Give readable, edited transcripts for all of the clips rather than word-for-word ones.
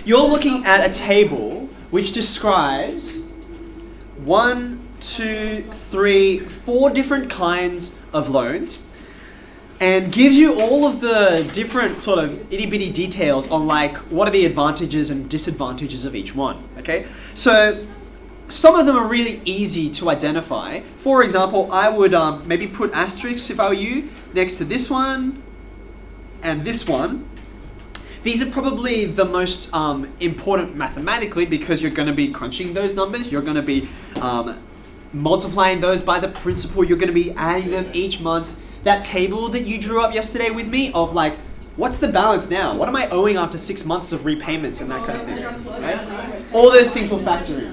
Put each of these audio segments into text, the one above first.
You're looking at a table which describes 1, 2, 3, 4 different kinds of loans and gives you all of the different sort of itty-bitty details on like what are the advantages and disadvantages of each one, okay? So some of them are really easy to identify. For example, I would maybe put asterisks if I were you next to this one and this one. These are probably the most important mathematically because you're going to be crunching those numbers. You're going to be multiplying those by the principal. You're going to be adding them each month. That table that you drew up yesterday with me of like, what's the balance now? What am I owing after 6 months of repayments and that kind of thing? Right? All those things will factor in.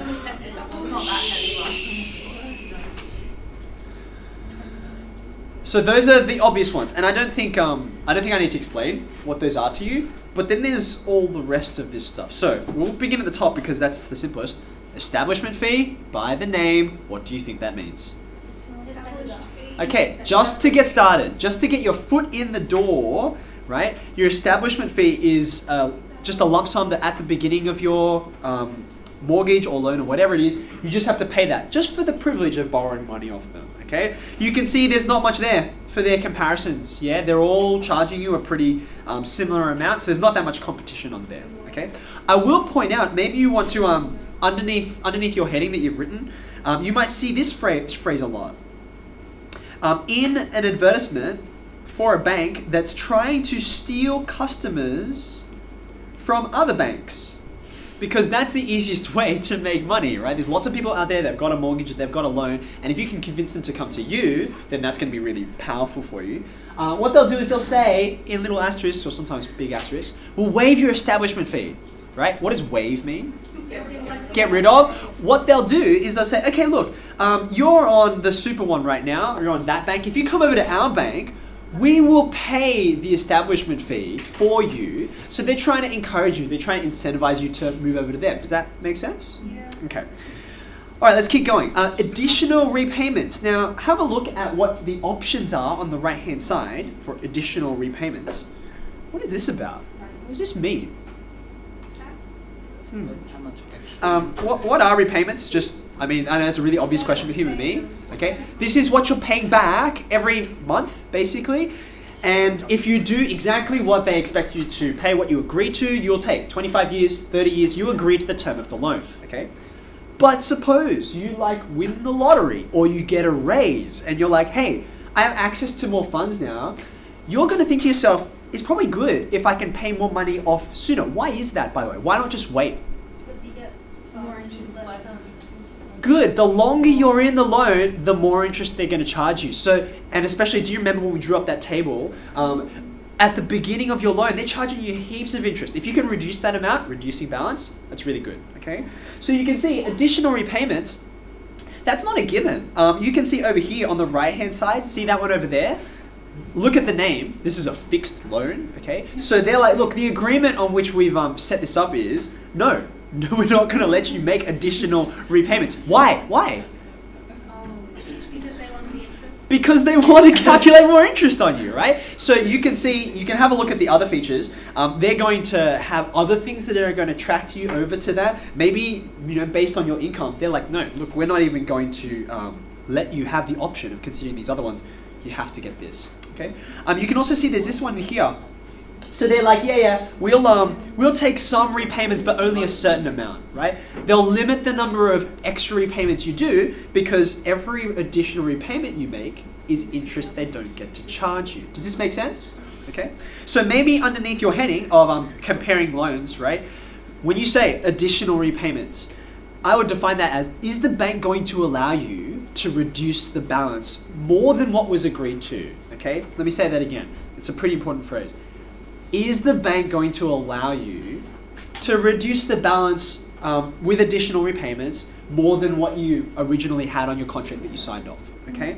So those are the obvious ones, and I don't think I need to explain what those are to you. But then there's all the rest of this stuff. So we'll begin at the top because that's the simplest. Establishment fee, by the name. What do you think that means? Okay, just to get started, just to get your foot in the door, right? Your establishment fee is just a lump sum that at the beginning of your mortgage or loan or whatever it is, you just have to pay that just for the privilege of borrowing money off them, okay? You can see there's not much there for their comparisons, yeah? They're all charging you a pretty similar amount, so there's not that much competition on there, okay? I will point out, maybe you want to, underneath your heading that you've written, you might see this phrase a lot. In an advertisement for a bank that's trying to steal customers from other banks, because that's the easiest way to make money, right? There's lots of people out there that've got a mortgage, they've got a loan, and if you can convince them to come to you, then that's going to be really powerful for you. What they'll do is they'll say, in little asterisks or sometimes big asterisks, we'll waive your establishment fee, right? What does waive mean? Get rid of. What they'll do is they'll say, okay, look, you're on the super one right now, or you're on that bank. If you come over to our bank, we will pay the establishment fee for you. So they're trying to encourage you. They're trying to incentivize you to move over to them. Does that make sense? Yeah. Okay. All right, let's keep going. Additional repayments. Now, have a look at what the options are on the right-hand side for additional repayments. What is this about? What does this mean? What are repayments? I know it's a really obvious question for you and me. Okay, this is what you're paying back every month, basically. And if you do exactly what they expect you to pay, what you agree to, you'll take 25 years, 30 years. You agree to the term of the loan. Okay, but suppose you win the lottery or you get a raise, and you're like, hey, I have access to more funds now. You're going to think to yourself, it's probably good if I can pay more money off sooner. Why is that, by the way? Why not just wait? Because you get more interest. Good. The longer you're in the loan, the more interest they're going to charge you. So, and especially, do you remember when we drew up that table? At the beginning of your loan, they're charging you heaps of interest. If you can reduce that amount, reducing balance, that's really good. Okay. So you can see additional repayments. That's not a given. You can see over here on the right-hand side. See that one over there? Look at the name. This is a fixed loan, okay? So they're like, look, the agreement on which we've set this up is, no, we're not going to let you make additional repayments. Why? Because they want the interest. Because they want to calculate more interest on you, right? So you can see, you can have a look at the other features. They're going to have other things that are going to attract you over to that. Maybe, based on your income, they're like, no, look, we're not even going to let you have the option of considering these other ones. You have to get this. Okay. You can also see there's this one here. So they're like, we'll take some repayments, but only a certain amount, right? They'll limit the number of extra repayments you do because every additional repayment you make is interest they don't get to charge you. Does this make sense? Okay. So maybe underneath your heading of comparing loans, right? When you say additional repayments, I would define that as, is the bank going to allow you to reduce the balance more than what was agreed to? Okay, let me say that again. It's a pretty important phrase. Is the bank going to allow you to reduce the balance with additional repayments more than what you originally had on your contract that you signed off? Okay,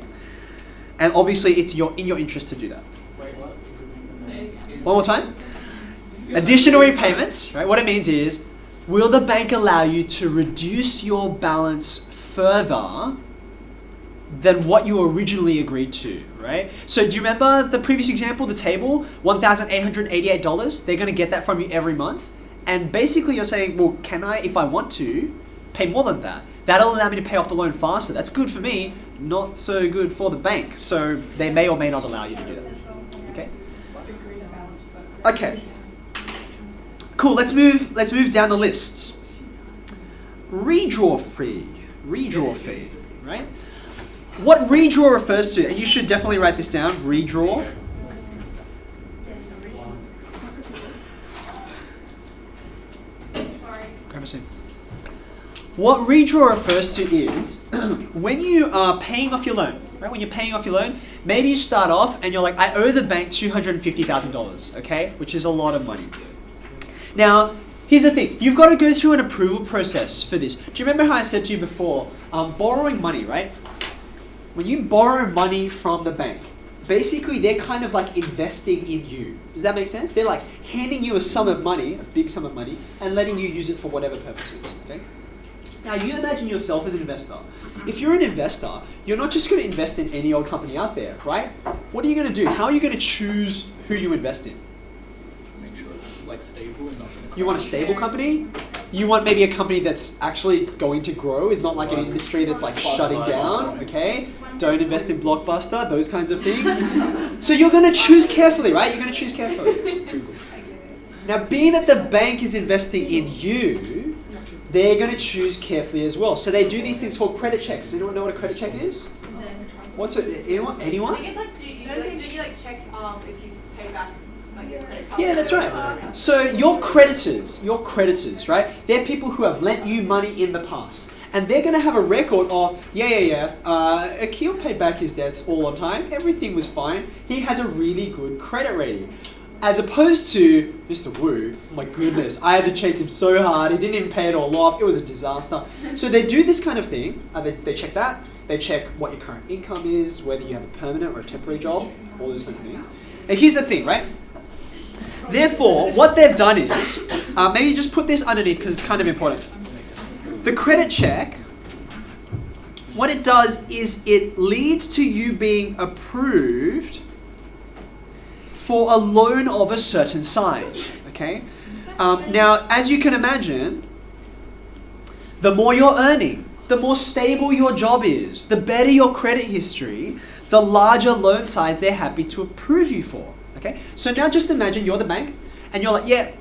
and obviously it's in your interest to do that. Wait, what? One more time. Additional repayments, right? What it means is, will the bank allow you to reduce your balance further than what you originally agreed to, right? So do you remember the previous example, the table, $1,888? They're going to get that from you every month. And basically you're saying, well, can I, if I want to, pay more than that? That'll allow me to pay off the loan faster. That's good for me, not so good for the bank. So they may or may not allow you to do that. Okay? Okay. Cool, let's move down the list. Redraw fee, right? What redraw refers to, and you should definitely write this down, redraw. Grab a seat. What redraw refers to is when you are paying off your loan, right? When you're paying off your loan, maybe you start off and you're like, I owe the bank $250,000, okay? Which is a lot of money. Now, here's the thing. You've got to go through an approval process for this. Do you remember how I said to you before, borrowing money, right? When you borrow money from the bank, basically they're kind of like investing in you. Does that make sense? They're like handing you a sum of money, a big sum of money, and letting you use it for whatever purposes, okay? Now, you imagine yourself as an investor. If you're an investor, you're not just going to invest in any old company out there, right? What are you going to do? How are you going to choose who you invest in? Make sure it's like stable and not going to. You want a stable company? You want maybe a company that's actually going to grow, is not like an industry that's like shutting down, okay? Don't invest in Blockbuster, those kinds of things. So you're going to choose carefully, right? You're going to choose carefully. Now, being that the bank is investing in you, they're going to choose carefully as well. So they do these things called credit checks. Does anyone know what a credit check is? What's it? Anyone? I think it's like, do you check if you pay back like your credit card? Yeah, that's right. So your creditors, right? They're people who have lent you money in the past. And they're going to have a record of, Akil paid back his debts all on time. Everything was fine. He has a really good credit rating. As opposed to Mr. Wu, my goodness, I had to chase him so hard. He didn't even pay it all off. It was a disaster. So they do this kind of thing. They check that. They check what your current income is, whether you have a permanent or a temporary job, all those kinds of things. And here's the thing, right? Therefore, what they've done is, maybe just put this underneath because it's kind of important. The credit check, what it does is it leads to you being approved for a loan of a certain size, okay? Now, as you can imagine, the more you're earning, the more stable your job is, the better your credit history, the larger loan size they're happy to approve you for, okay? So now just imagine you're the bank, and you're like, yeah,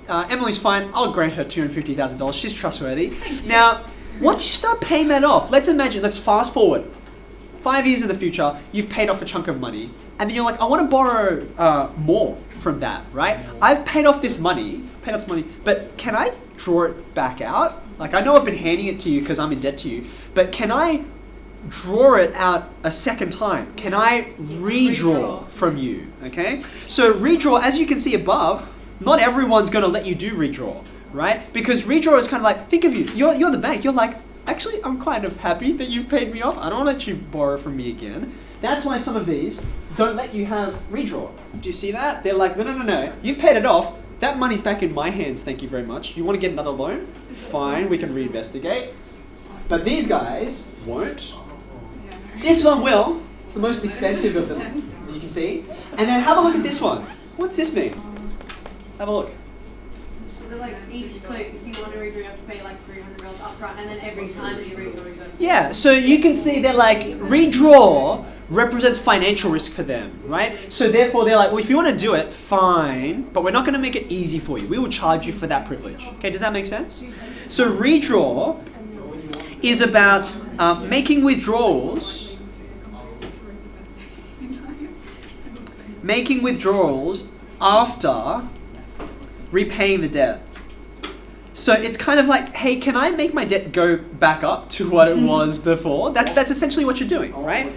Emily's fine, I'll grant her $250,000, she's trustworthy. Now, once you start paying that off, let's fast forward. 5 years in the future, you've paid off a chunk of money, and then you're like, I want to borrow more from that, right? I've paid off this money, but can I draw it back out? Like, I know I've been handing it to you because I'm in debt to you, but can I draw it out a second time? Can I redraw from you, okay? So redraw, as you can see above, not everyone's going to let you do redraw, right? Because redraw is kind of like, think of you, you're the bank, you're like, actually, I'm kind of happy that you paid me off. I don't want to let you borrow from me again. That's why some of these don't let you have redraw. Do you see that? They're like, no. You've paid it off. That money's back in my hands, thank you very much. You want to get another loan? Fine, we can reinvestigate. But these guys won't. This one will. It's the most expensive of them, you can see. And then have a look at this one. What's this mean? Have a look. So like each click, if you want to redraw, you have to pay like 300 reals up front, and then every time that you redraw, you go. Yeah, so you can see they're like, redraw represents financial risk for them, right? So therefore they're like, well, if you want to do it, fine, but we're not going to make it easy for you. We will charge you for that privilege. Okay, does that make sense? So redraw is about making withdrawals after repaying the debt. So it's kind of like, hey, can I make my debt go back up to what it was before? That's essentially what you're doing, right?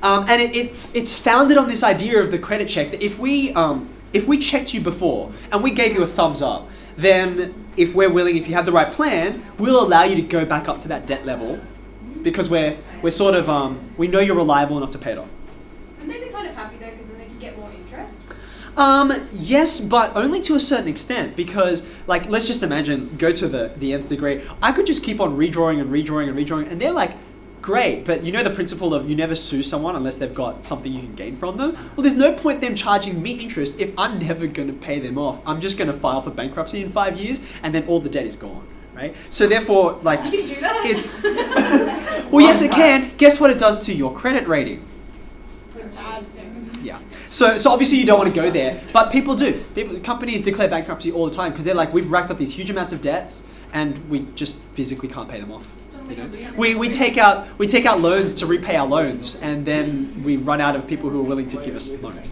And it's founded on this idea of the credit check that if we checked you before and we gave you a thumbs up, then if you have the right plan, we'll allow you to go back up to that debt level because we're sort of we know you're reliable enough to pay it off. And they'd be kind of happy though because then they can get more interest. Yes, but only to a certain extent because, like, let's just imagine, go to the nth degree. I could just keep on redrawing, and they're like, great, but you know the principle of you never sue someone unless they've got something you can gain from them? Well, there's no point them charging me interest if I'm never going to pay them off. I'm just going to file for bankruptcy in 5 years and then all the debt is gone, right? So therefore, like, You can do that? it's... Well, yes, it can. Guess what it does to your credit rating? Yeah. So obviously you don't want to go there, but people do. Companies declare bankruptcy all the time because they're like, we've racked up these huge amounts of debts and we just physically can't pay them off. You know? We take out loans to repay our loans, and then we run out of people who are willing to give us loans.